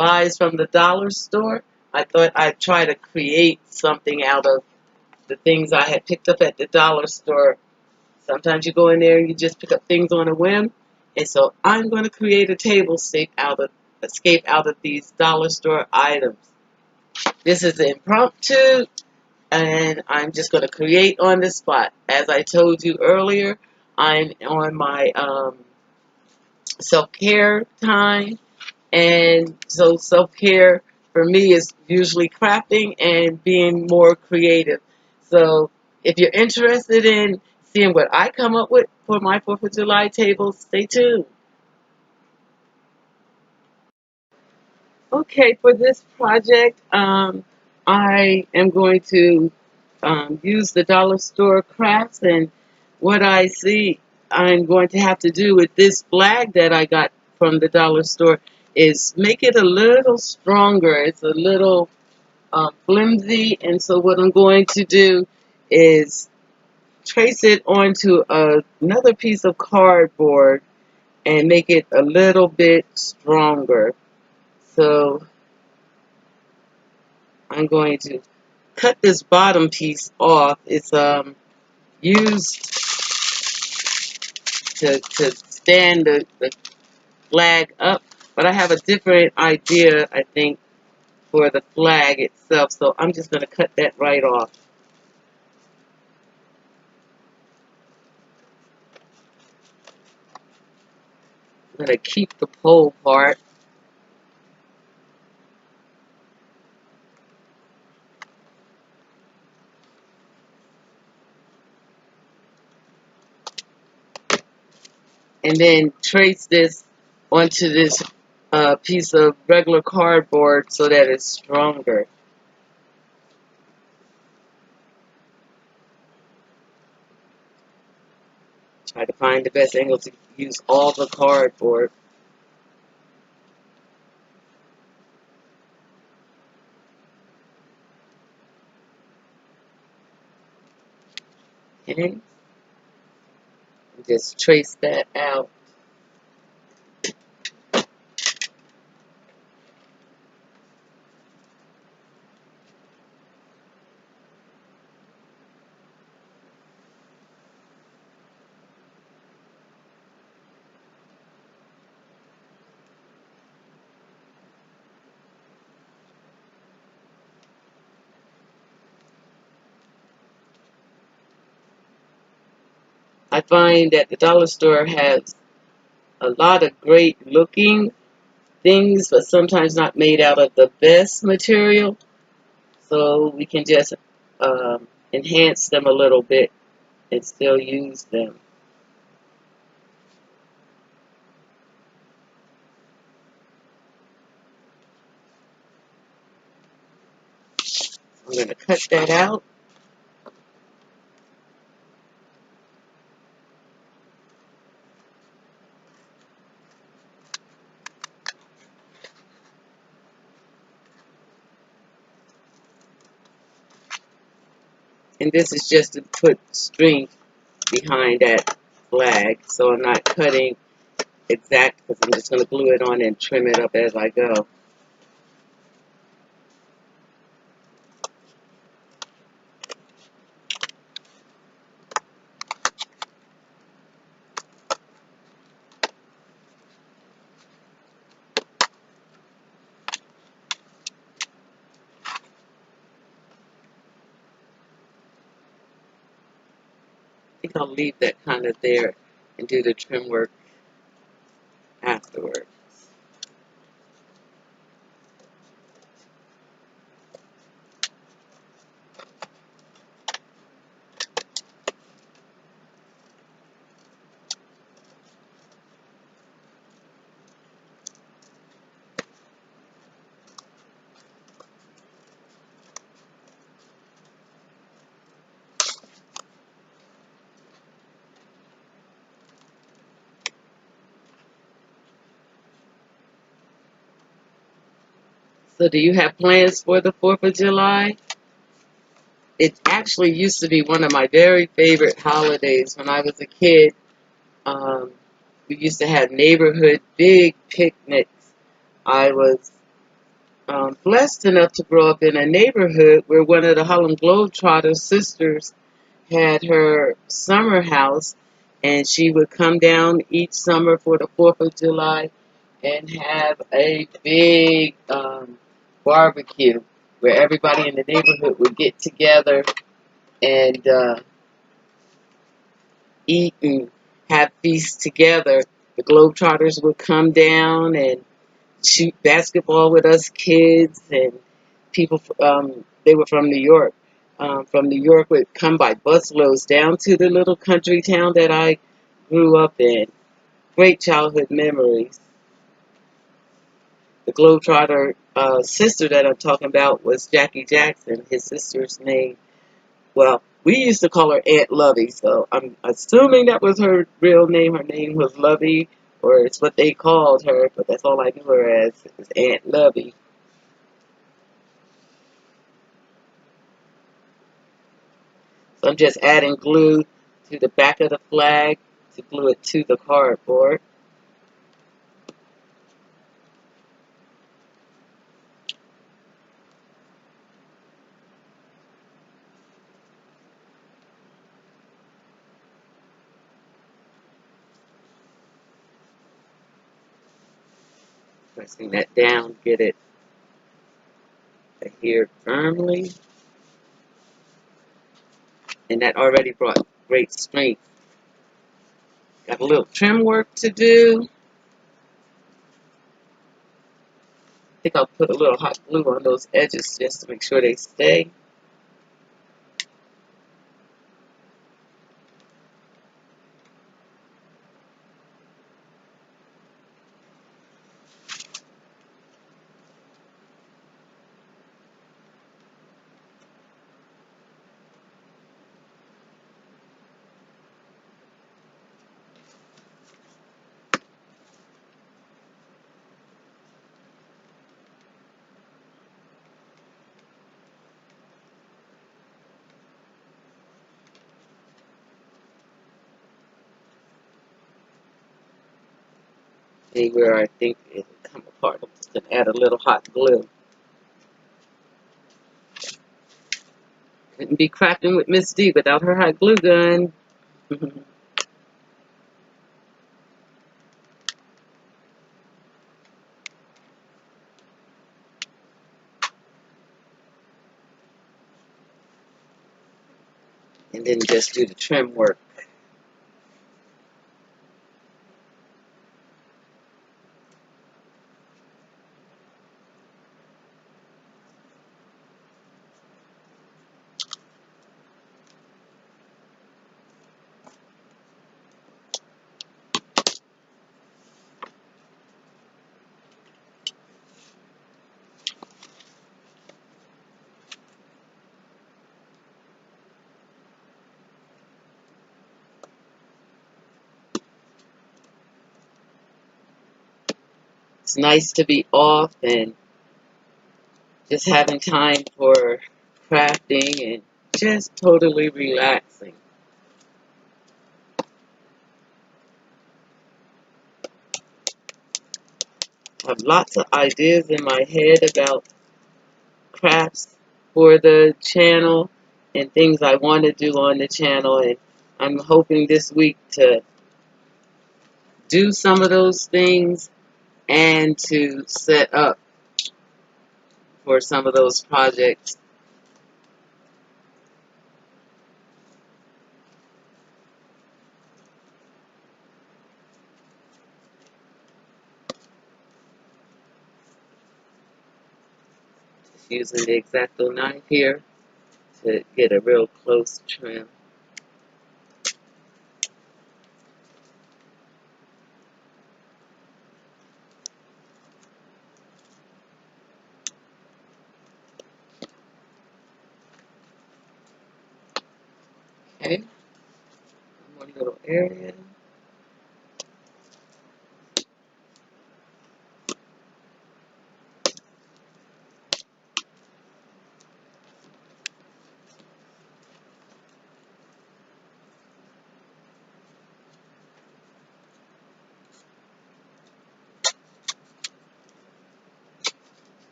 buys from the dollar store, I thought I'd try to create something out of the things I had picked up at the dollar store. Sometimes you go in there and you just pick up things on a whim. And so I'm going to create a table escape out of these dollar store items. This is impromptu, and I'm just going to create on the spot. As I told you earlier, I'm on my self-care time, and so self-care for me is usually crafting and being more creative. So if you're interested in seeing what I come up with for my 4th of July table, stay tuned. Okay, for this project, I am going to use the dollar store crafts, and what I see I'm going to have to do with this flag that I got from the dollar store is make it a little stronger. It's a little flimsy, and so what I'm going to do is trace it onto another piece of cardboard and make it a little bit stronger. So I'm going to cut this bottom piece off. It's used to stand the flag up, but I have a different idea, I think, for the flag itself, so I'm just going to cut that right off. I'm going to keep the pole part. And then trace this onto this piece of regular cardboard so that it's stronger. Try to find the best angle to use all the cardboard. Okay, just trace that out. I find that the dollar store has a lot of great looking things, but sometimes not made out of the best material. So we can just enhance them a little bit and still use them. I'm going to cut that out. And this is just to put strength behind that flag. So I'm not cutting exact because I'm just going to glue it on and trim it up as I go. I think I'll leave that kind of there and do the trim work afterward. So do you have plans for the 4th of July? It actually used to be one of my very favorite holidays. When I was a kid, we used to have neighborhood big picnics. I was blessed enough to grow up in a neighborhood where one of the Harlem Globetrotter sisters had her summer house, and she would come down each summer for the 4th of July and have a big barbecue where everybody in the neighborhood would get together and eat and have feasts together. The Globetrotters would come down and shoot basketball with us kids, and people, they were from New York. From New York would come by busloads down to the little country town that I grew up in. Great childhood memories. The Globetrotter sister that I'm talking about was Jackie Jackson. His sister's name, well, we used to call her Aunt Lovey, so I'm assuming that was her real name. Her name was Lovey, or it's what they called her, but that's all I knew her as, is Aunt Lovey. So I'm just adding glue to the back of the flag to glue it to the cardboard. Pressing that down, get it adhered firmly. And that already brought great strength. Got a little trim work to do. I think I'll put a little hot glue on those edges just to make sure they stay. Anywhere I think it'll come apart, I'm just going to add a little hot glue. Couldn't be crafting with Ms.D without her hot glue gun. And then just do the trim work. It's nice to be off and just having time for crafting and just totally relaxing. I have lots of ideas in my head about crafts for the channel and things I want to do on the channel, and I'm hoping this week to do some of those things and to set up for some of those projects. Just using the X-Acto knife here to get a real close trim. Okay, one little area.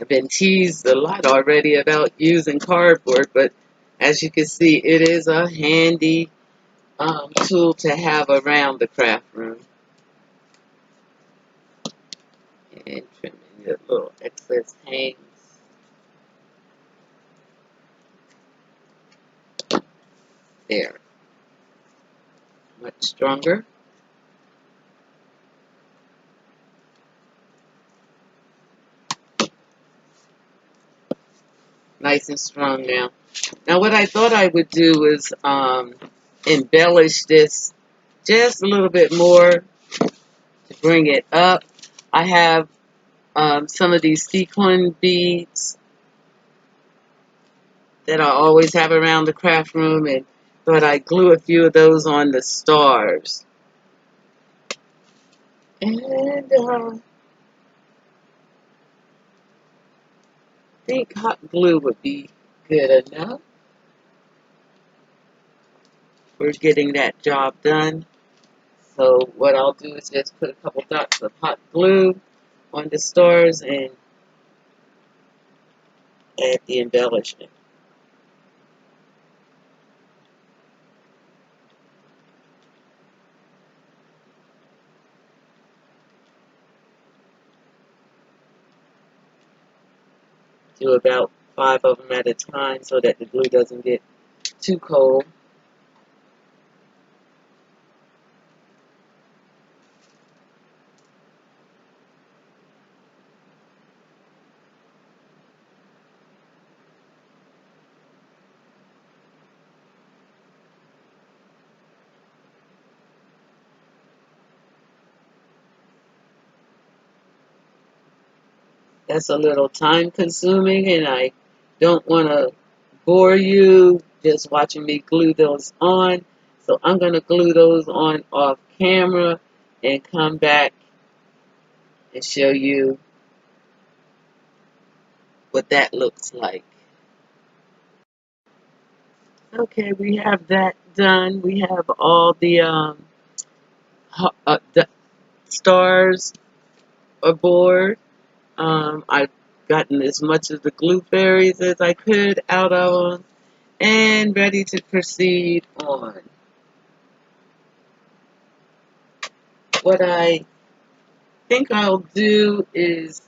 I've been teased a lot already about using cardboard, but as you can see, it is a handy tool to have around the craft room. And trimming the little excess hangs. There. Much stronger. Nice and strong now. Now what I thought I would do is embellish this just a little bit more to bring it up. I have some of these sequin beads that I always have around the craft room, and thought I'd glue a few of those on the stars. And I think hot glue would be good enough for getting that job done. So what I'll do is just put a couple dots of hot glue on the stars and add the embellishment. Do about 5 of them at a time so that the glue doesn't get too cold. That's a little time consuming, and I don't want to bore you just watching me glue those on. So I'm going to glue those on off camera and come back and show you what that looks like. Okay, we have that done. We have all the stars aboard. I've gotten as much of the glue fairies as I could out of them and ready to proceed on. What I think I'll do is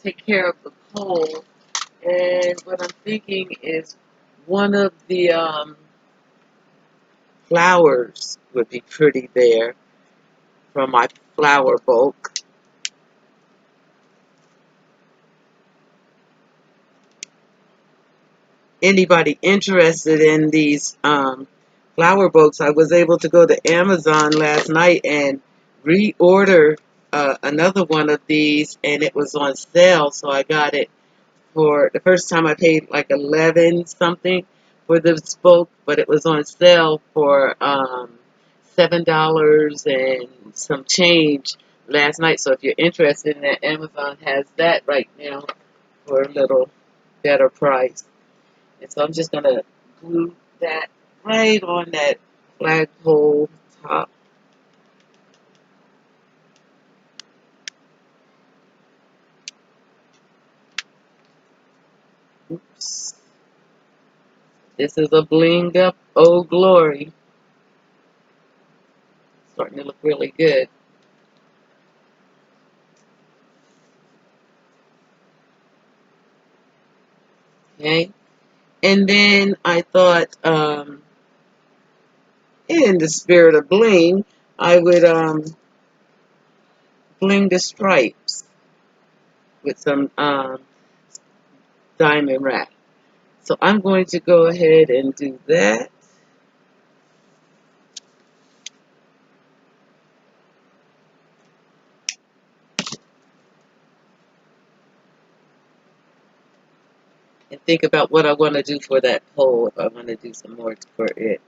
take care of the pole, and what I'm thinking is one of the flowers would be pretty there from my flower bulk. Anybody interested in these flower bulks, I was able to go to Amazon last night and reorder another one of these, and it was on sale, so I got it for the first time. I paid like 11 something for this book, but it was on sale for $7 and some change last night. So if you're interested in that, Amazon has that right now for a little better price. And so I'm just going to glue that right on that flagpole top. Oops. This is a blinged up Old Glory. Starting to look really good. Okay. And then I thought, in the spirit of bling, I would bling the stripes with some diamond wrap. So I'm going to go ahead and do that. And think about what I want to do for that pole, if I want to do some more for it.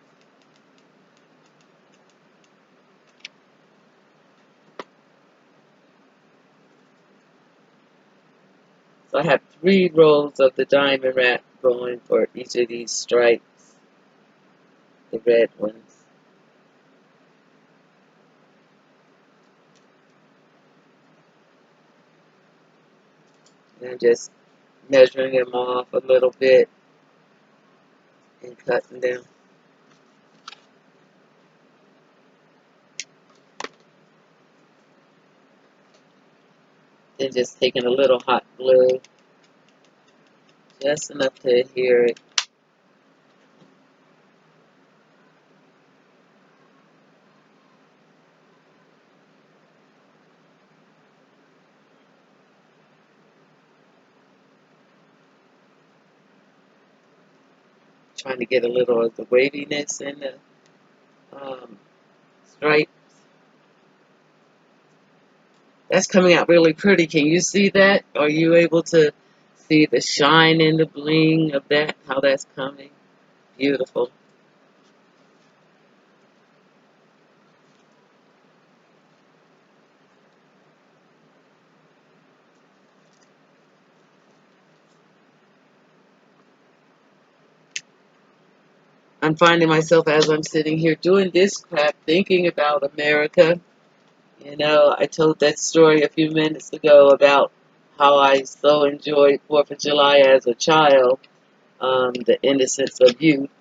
So I have 3 rolls of the diamond wrap going for each of these stripes, the red ones. And I'm just measuring them off a little bit and cutting them. Then just taking a little hot glue, just enough to adhere it. Trying to get a little of the waviness in the stripe. That's coming out really pretty. Can you see that? Are you able to see the shine and the bling of that? How that's coming? Beautiful. I'm finding myself as I'm sitting here doing this crap, thinking about America. You know, I told that story a few minutes ago about how I so enjoyed 4th of July as a child, the innocence of youth,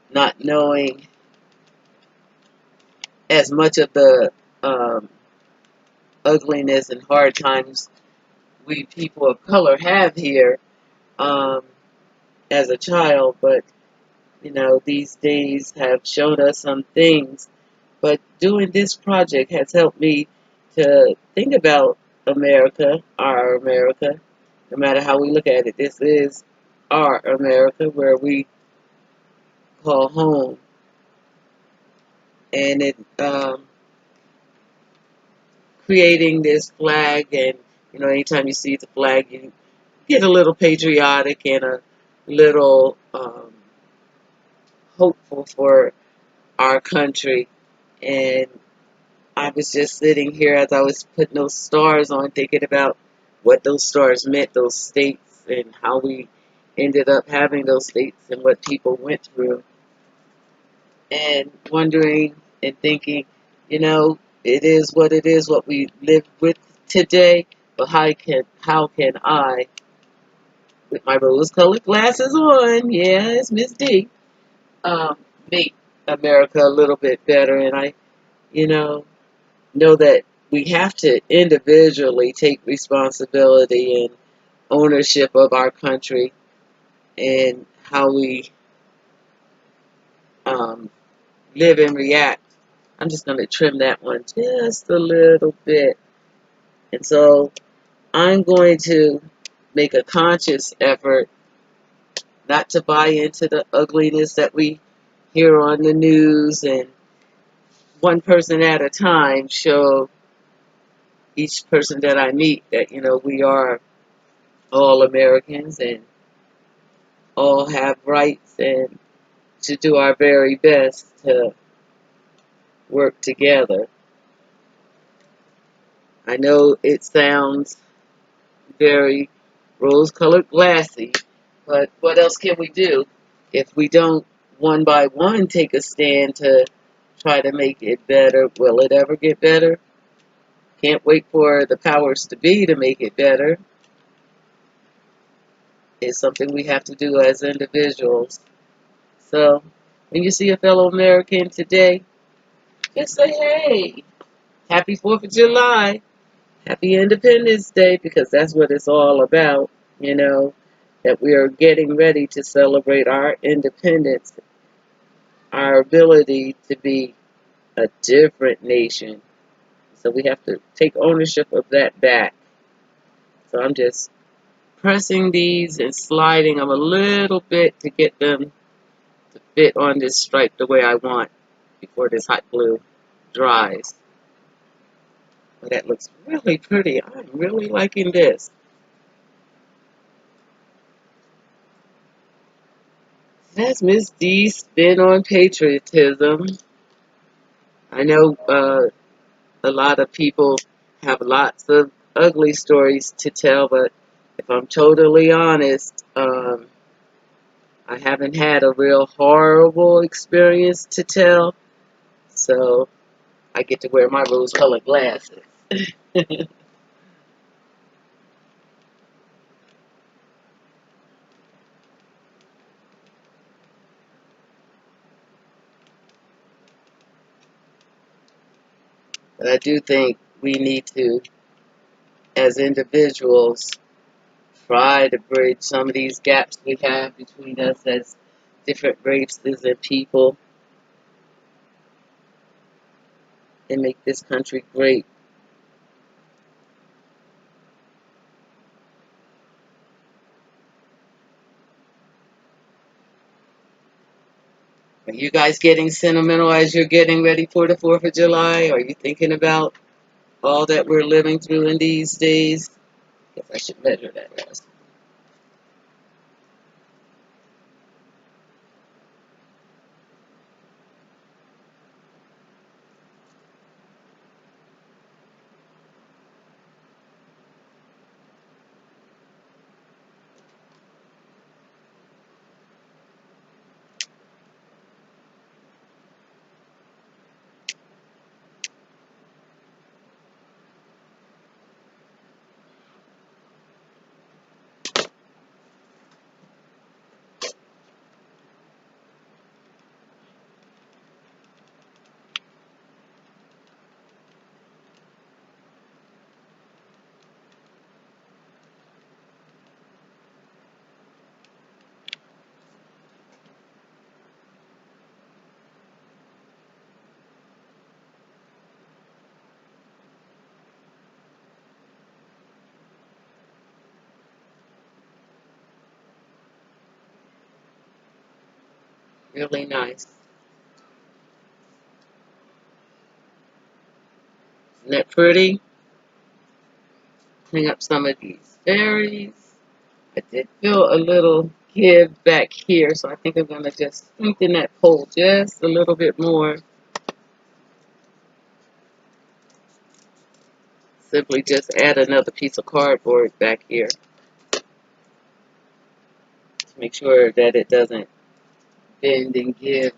not knowing as much of the um, ugliness and hard times we people of color have here um, as a child. But, you know, these days have shown us some things. But doing this project has helped me to think about America, our America, no matter how we look at it. This is our America where we call home. And it creating this flag, and you know, anytime you see the flag, you get a little patriotic and a little hopeful for our country. And I was just sitting here as I was putting those stars on, thinking about what those stars meant, those states, and how we ended up having those states and what people went through. And wondering and thinking, you know, it is what it is, what we live with today. But how can I, with my rose-colored glasses on, yes, Ms.D, um, make America a little bit better? And I, you know that we have to individually take responsibility and ownership of our country and how we um, live and react. I'm just going to trim that one just a little bit. And so I'm going to make a conscious effort not to buy into the ugliness that we hear on the news, and one person at a time show each person that I meet that, you know, we are all Americans and all have rights, and to do our very best to work together. I know it sounds very rose-colored glassy, but what else can we do if we don't one by one take a stand to try to make it better? Will it ever get better? Can't wait for the powers to be to make it better. It's something we have to do as individuals. So when you see a fellow American today, just say, hey, happy 4th of July, happy Independence Day, because that's what it's all about, you know, that we are getting ready to celebrate our independence, our ability to be a different nation. So we have to take ownership of that back. So I'm just pressing these and sliding them a little bit to get them to fit on this stripe the way I want before this hot glue dries. But that looks really pretty. I'm really liking this. That's Ms.D spin on patriotism. I know a lot of people have lots of ugly stories to tell, but if I'm totally honest, I haven't had a real horrible experience to tell, so I get to wear my rose-colored glasses. But I do think we need to, as individuals, try to bridge some of these gaps we have between us as different races and people and make this country great. Are you guys getting sentimental as you're getting ready for the 4th of July? Are you thinking about all that we're living through in these days? Guess I should measure that as really nice. Isn't that pretty? Clean up some of these berries. I did feel a little give back here, so I think I'm going to just strengthen that pole just a little bit more. Simply just add another piece of cardboard back here to make sure that it doesn't bend and give.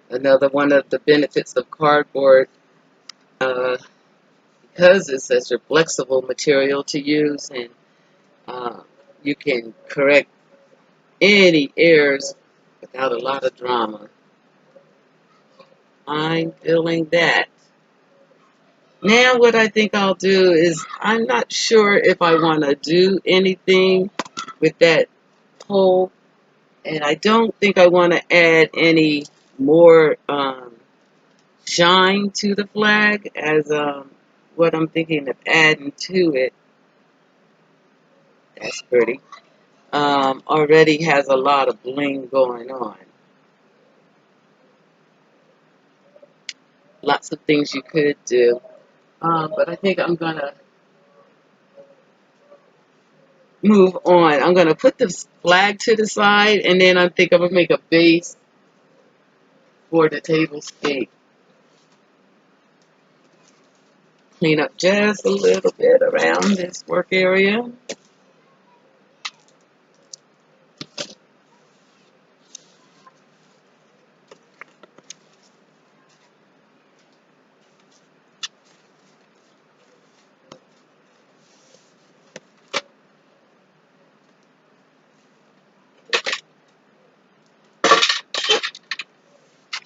Another one of the benefits of cardboard, uh, because it's such a flexible material to use, and uh, you can correct any errors without a lot of drama. I'm feeling that. Now what I think I'll do is, I'm not sure if I want to do anything with that pole, and I don't think I want to add any more shine to the flag as what I'm thinking of adding to it. That's pretty. Already has a lot of bling going on. Lots of things you could do. But I think I'm going to move on. I'm going to put the flag to the side, and then I think I'm going to make a base for the table scape. Clean up just a little bit around this work area.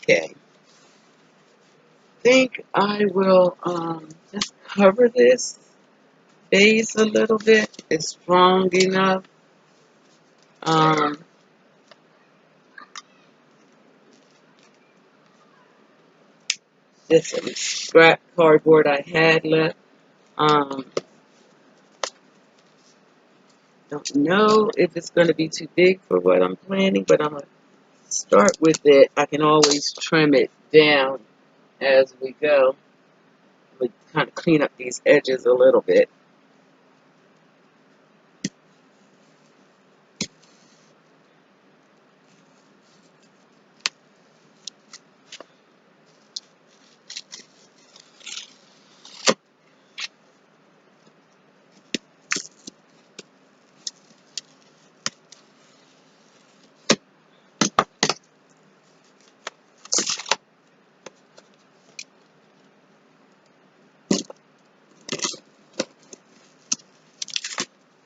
Okay. I think I will just cover this base a little bit. It's strong enough. Um, just some scrap cardboard I had left. Um, don't know if it's going to be too big for what I'm planning, but I'm going to start with it. I can always trim it down as we go. We kind of clean up these edges a little bit.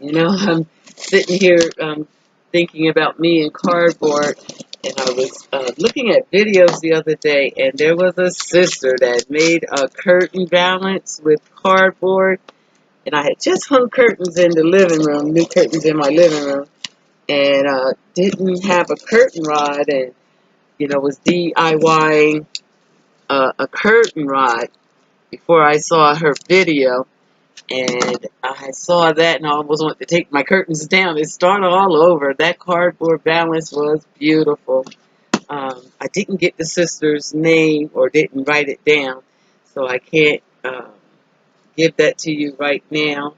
I'm sitting here thinking about me and cardboard, and I was looking at videos the other day, and there was a sister that made a curtain balance with cardboard, and I had just hung curtains in the living room, new curtains in my living room, and didn't have a curtain rod, and was DIYing a curtain rod before I saw her video. And I saw that and I almost wanted to take my curtains down and start all over. That cardboard balance was beautiful. I didn't get the sister's name or didn't write it down, so I can't give that to you right now.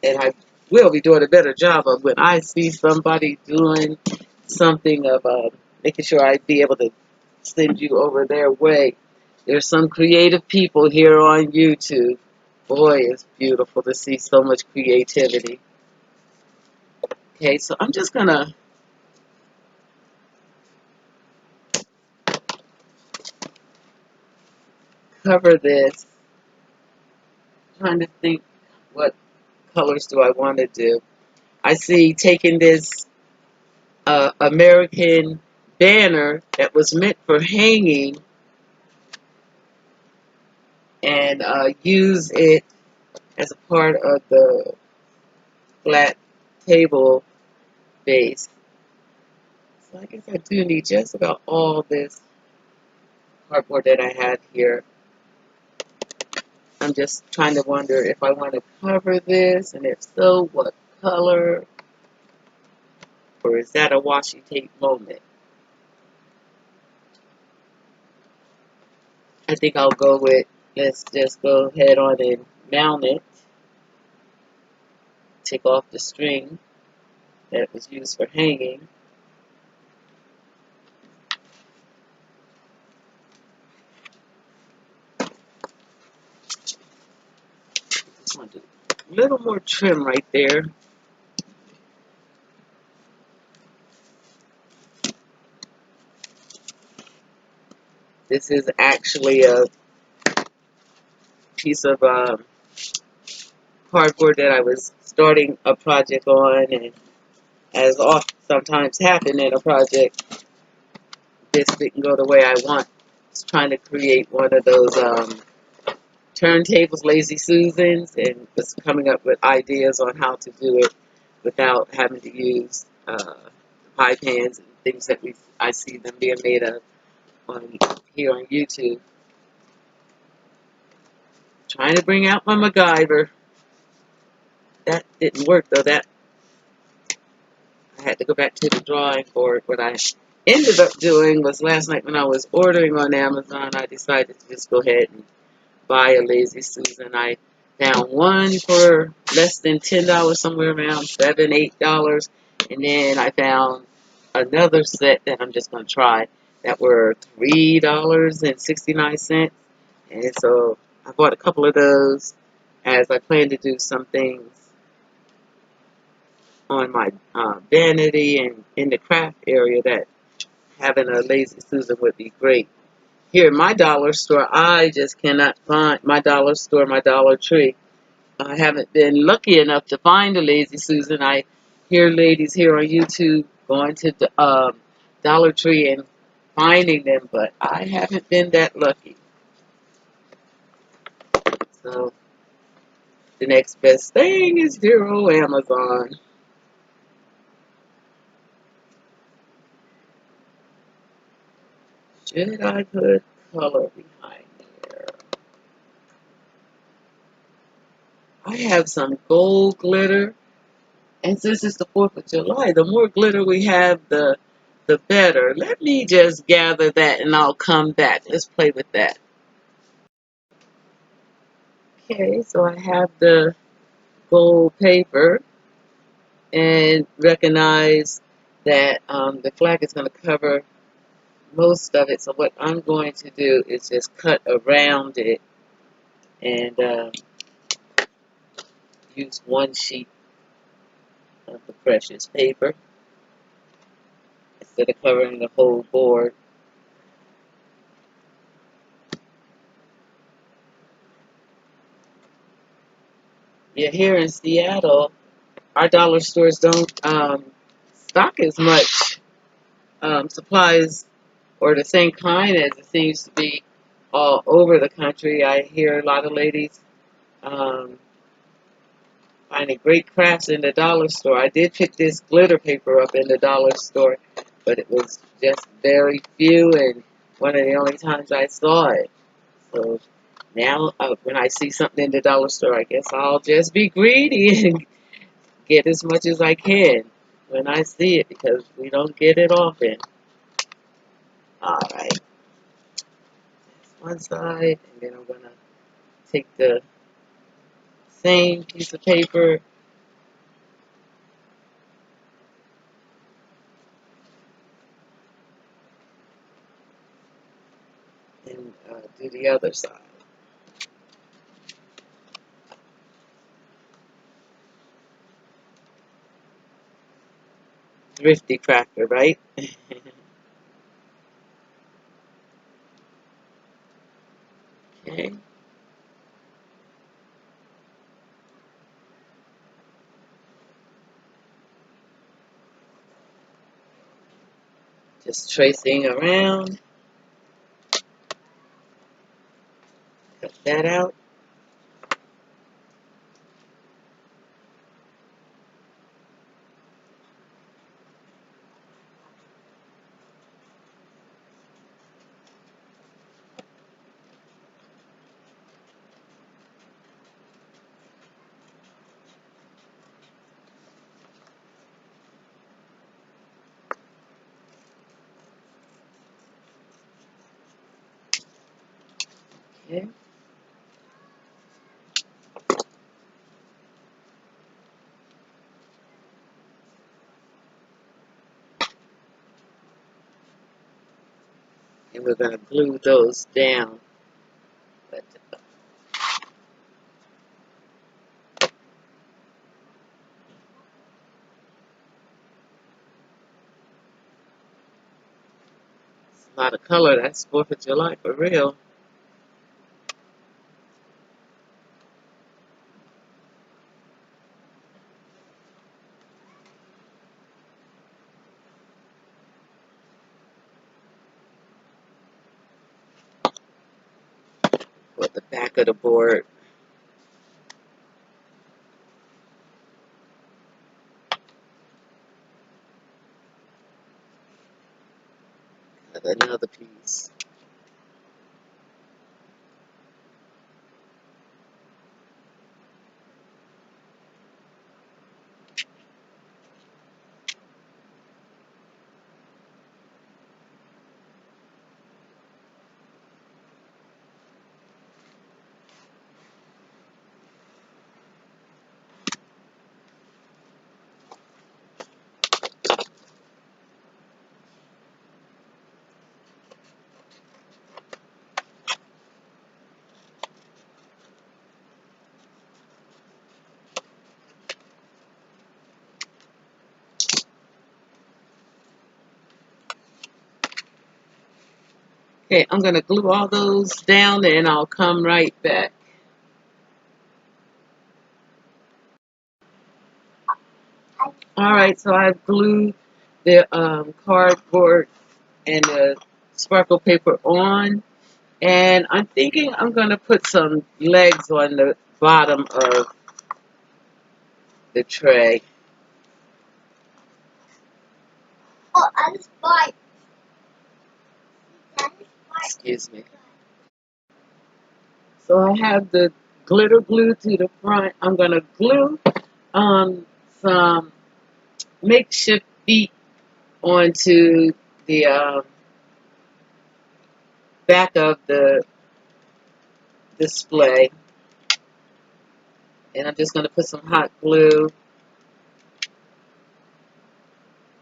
And I will be doing a better job of when I see somebody doing something of making sure I'd be able to send you over their way. There's some creative people here on YouTube. Boy, it's beautiful to see so much creativity. Okay, so I'm just going to cover this. Trying to think what colors do I want to do. I see taking this American banner that was meant for hanging and use it as a part of the flat table base. So I guess I do need just about all this cardboard that I had here. I'm just trying to wonder if I want to cover this, and if so, what color, or is that a washi tape moment? I think I'll go with, let's just go ahead on and mount it. Take off the string that was used for hanging. Just want to do a little more trim right there. This is actually a piece of cardboard that I was starting a project on, and as often sometimes happen in a project, this didn't go the way I want. I was trying to create one of those turntables, Lazy Susans, and was coming up with ideas on how to do it without having to use pie pans and things that I see them being made of here on YouTube. Trying to bring out my MacGyver. That didn't work though. That I had to go back to the drawing board. What I ended up doing was last night when I was ordering on Amazon, I decided to just go ahead and buy a Lazy Susan. I found one for less than $10, somewhere around $7, $8, and then I found another set that I'm just going to try that were $3.69, and so I bought a couple of those as I plan to do some things on my vanity and in the craft area that having a Lazy Susan would be great. Here in my dollar store, I just cannot find my dollar store, my Dollar Tree. I haven't been lucky enough to find a Lazy Susan. I hear ladies here on YouTube going to the Dollar Tree and finding them, but I haven't been that lucky. So the next best thing is dear old Amazon. Should I put color behind there? I have some gold glitter, and since it's the 4th of July, the more glitter we have, the better. Let me just gather that and I'll come back. Let's play with that. Okay, so I have the gold paper and recognize that the flag is going to cover most of it. So what I'm going to do is just cut around it and use one sheet of the precious paper instead of covering the whole board. Yeah, here in Seattle, our dollar stores don't stock as much supplies or the same kind as it seems to be all over the country. I hear a lot of ladies um, finding great crafts in the dollar store. I did pick this glitter paper up in the dollar store, but it was just very few and one of the only times I saw it. So now when I see something in the dollar store, I guess I'll just be greedy and get as much as I can when I see it because we don't get it often. All right, one side, and then I'm going to take the same piece of paper and do the other side. Thrifty crafter, right? Okay, just tracing around, cut that out. Okay, and we're going to glue those down. But it's a lot of color. That's 4th of July for real. With the back of the board. Another piece. Okay, I'm going to glue all those down and I'll come right back. All right, so I've glued the cardboard and the sparkle paper on. And I'm thinking I'm going to put some legs on the bottom of the tray. Excuse me. So I have the glitter glue to the front. I'm going to glue some makeshift feet onto the back of the display. And I'm just going to put some hot glue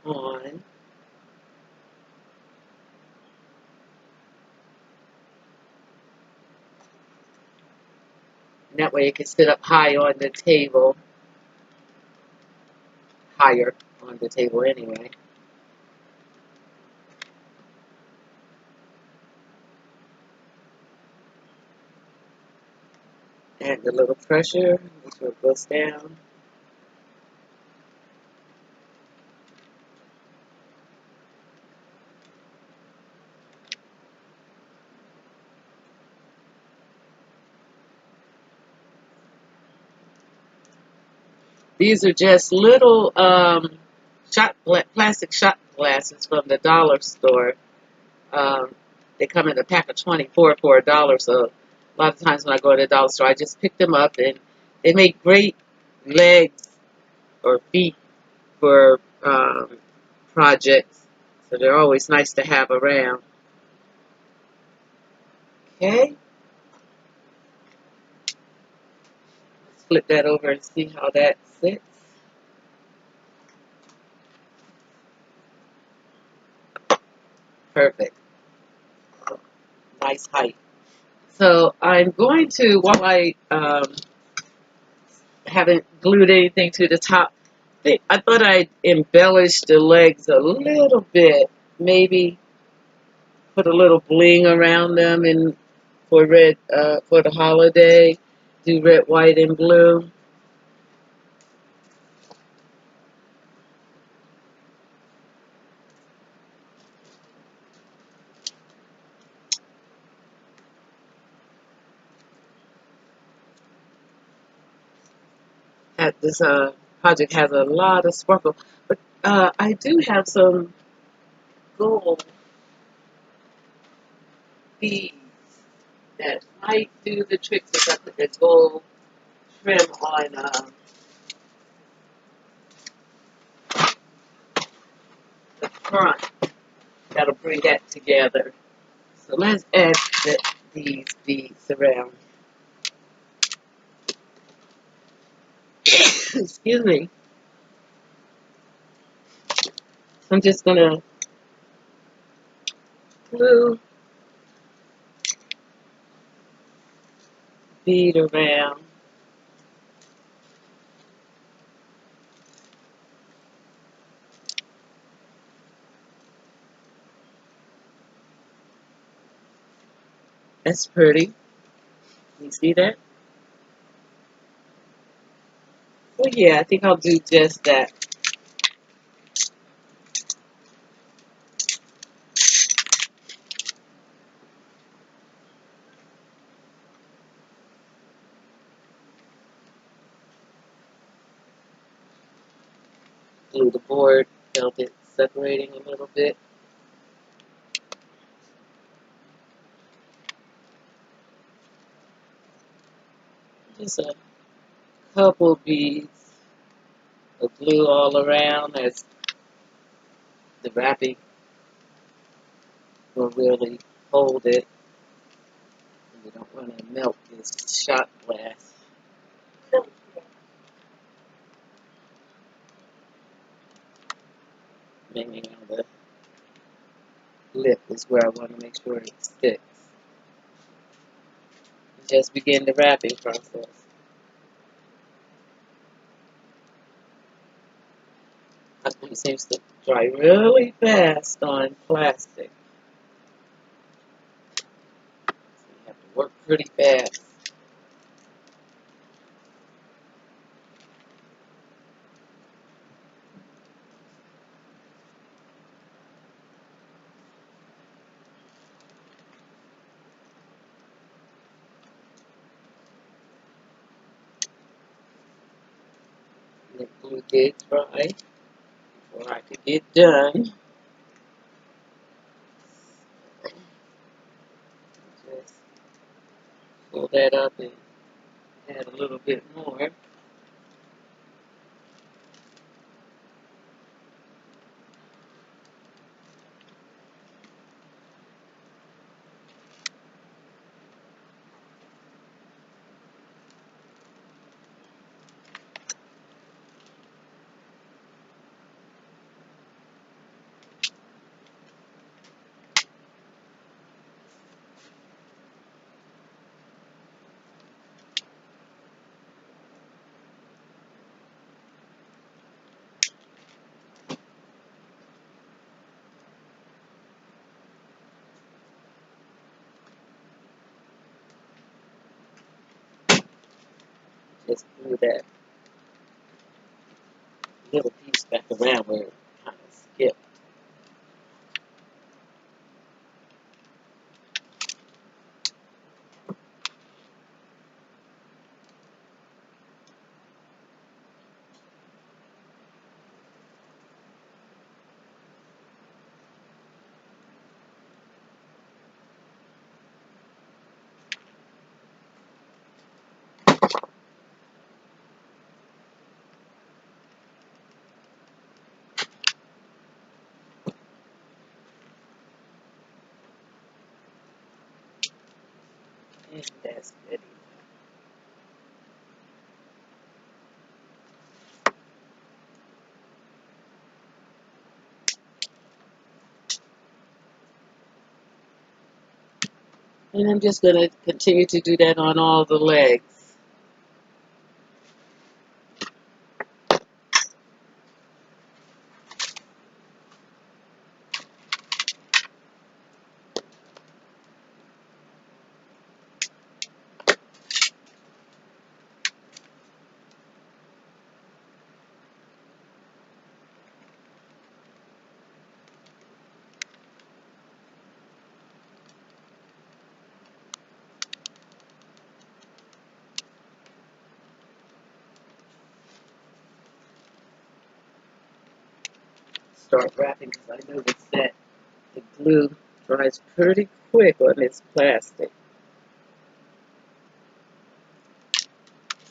on. And that way it can sit up high on the table. Higher on the table anyway. and a little pressure, which will goes down. These are just little plastic shot glasses from the dollar store. Um, they come in a pack of 24 for $1. So a lot of times when I go to the dollar store, I just pick them up, and they make great legs or feet for projects. So they're always nice to have around. Okay, let's flip that over and see how that sits. Perfect. Nice height. So I'm going to, while I haven't glued anything to the top, I thought I'd embellish the legs a little bit. Maybe put a little bling around them, and for red for the holiday, do red, white, and blue. This project has a lot of sparkle, but I do have some gold beads that might do the trick if I put the gold trim on the front. That'll bring that together. So let's add these beads around. Excuse me. I'm just gonna glue bead around. That's pretty. You see that? Well, yeah, I think I'll do just that. Glue the board, felt it separating a little bit. Just a couple beads of glue all around as the wrapping will really hold it. And we don't want to melt this shot glass. Maybe on the lip is where I want to make sure it sticks. Just begin the wrapping process. It seems to dry really fast on plastic. So you have to work pretty fast. The glue did dry before I could get done. Just pull that up and add a little bit more. just glue that little piece back around where it kind of skipped. And that's good. And I'm just going to continue to do that on all the legs. Start wrapping because I noticed that the glue dries pretty quick on this plastic.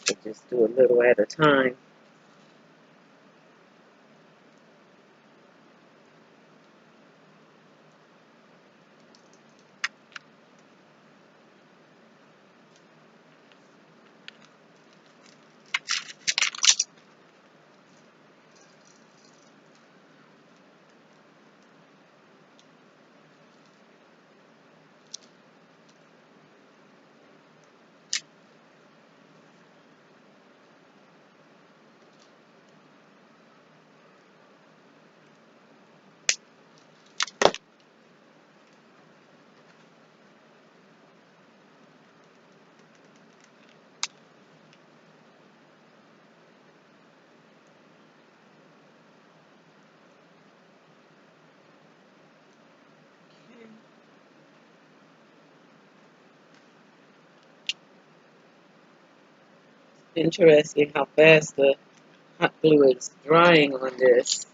So just do a little at a time. Interesting how fast the hot glue is drying on this.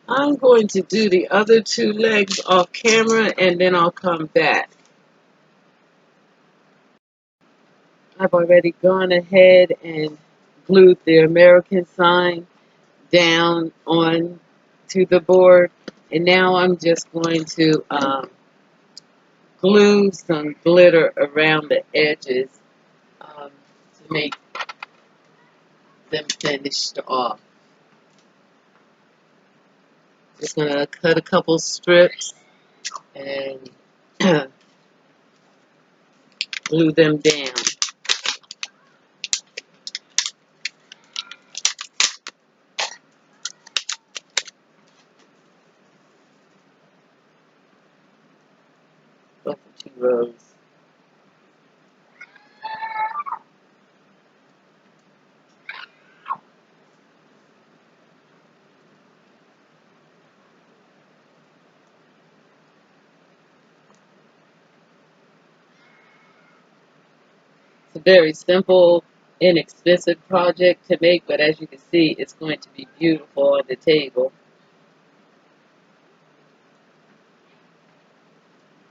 I'm going to do the other two legs off camera and then I'll come back. I've already gone ahead and glued the American sign down on to the board, and now I'm just going to glue some glitter around the edges to make them finished off. Just going to cut a couple strips and glue them down. Both the 2 rows. It's a very simple, inexpensive project to make, but as you can see, it's going to be beautiful on the table.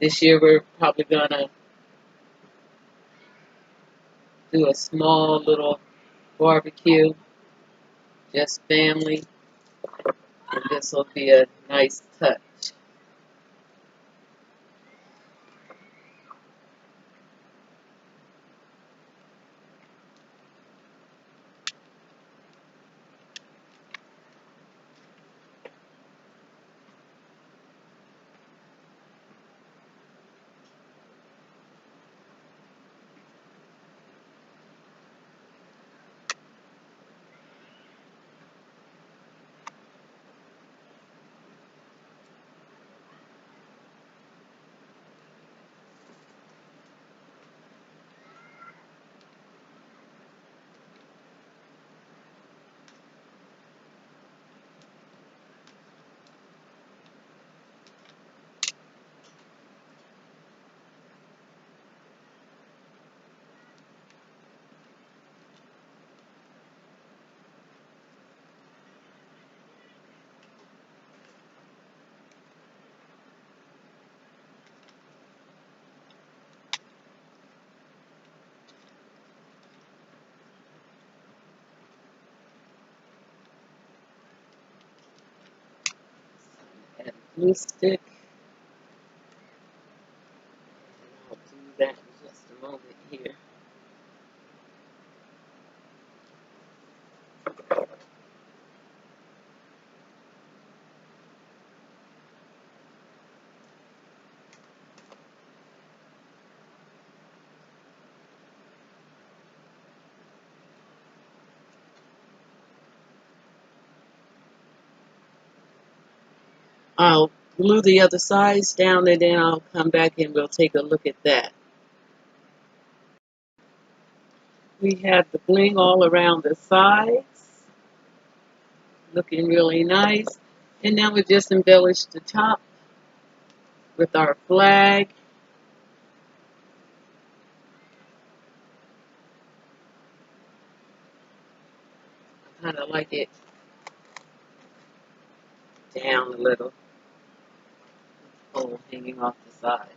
This year we're probably going to do a small little barbecue, just family, and this will be a nice touch. Add a glue stick. I'll do that in just a moment here. I'll glue the other sides down and then I'll come back and we'll take a look at that. We have the bling all around the sides, looking really nice. And now we just embellish the top with our flag. Kind of like it down a little, pole hanging off the side.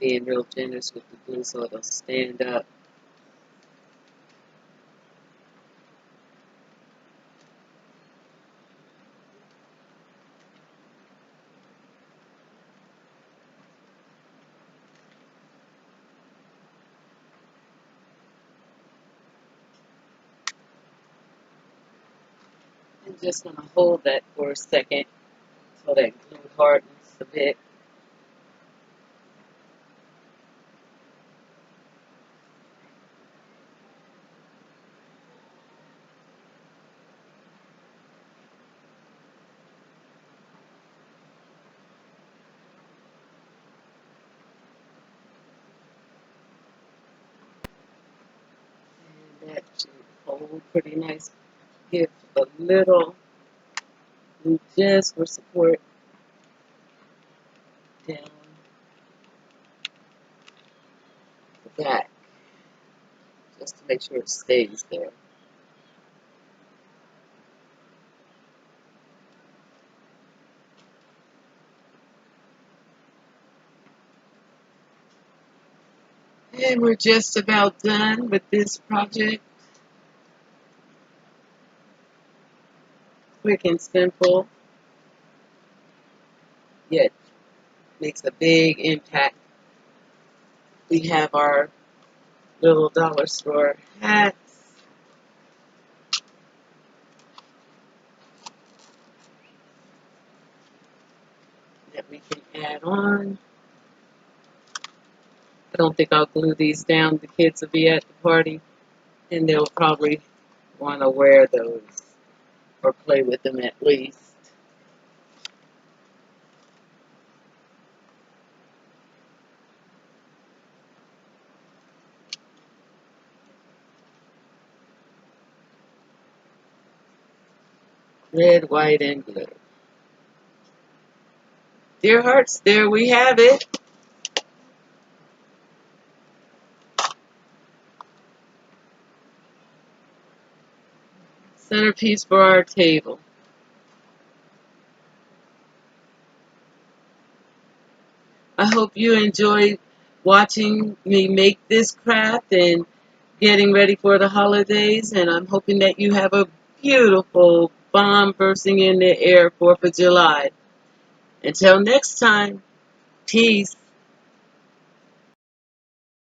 Being real generous with the glue so it'll stand up. I'm just going to hold that for a second so that glue hardens a bit. And that should hold pretty nice. Give a little glue just for support down the back, just to make sure it stays there. And we're just about done with this project. Quick and simple, yet makes a big impact. We have our little dollar store hats that we can add on. I don't think I'll glue these down. The kids will be at the party and they'll probably want to wear those or play with them at least. Red, white, and blue. Dear hearts, there we have it. Centerpiece for our table. I hope you enjoyed watching me make this craft and getting ready for the holidays, and I'm hoping that you have a beautiful bomb bursting in the air 4th of July. Until next time, peace.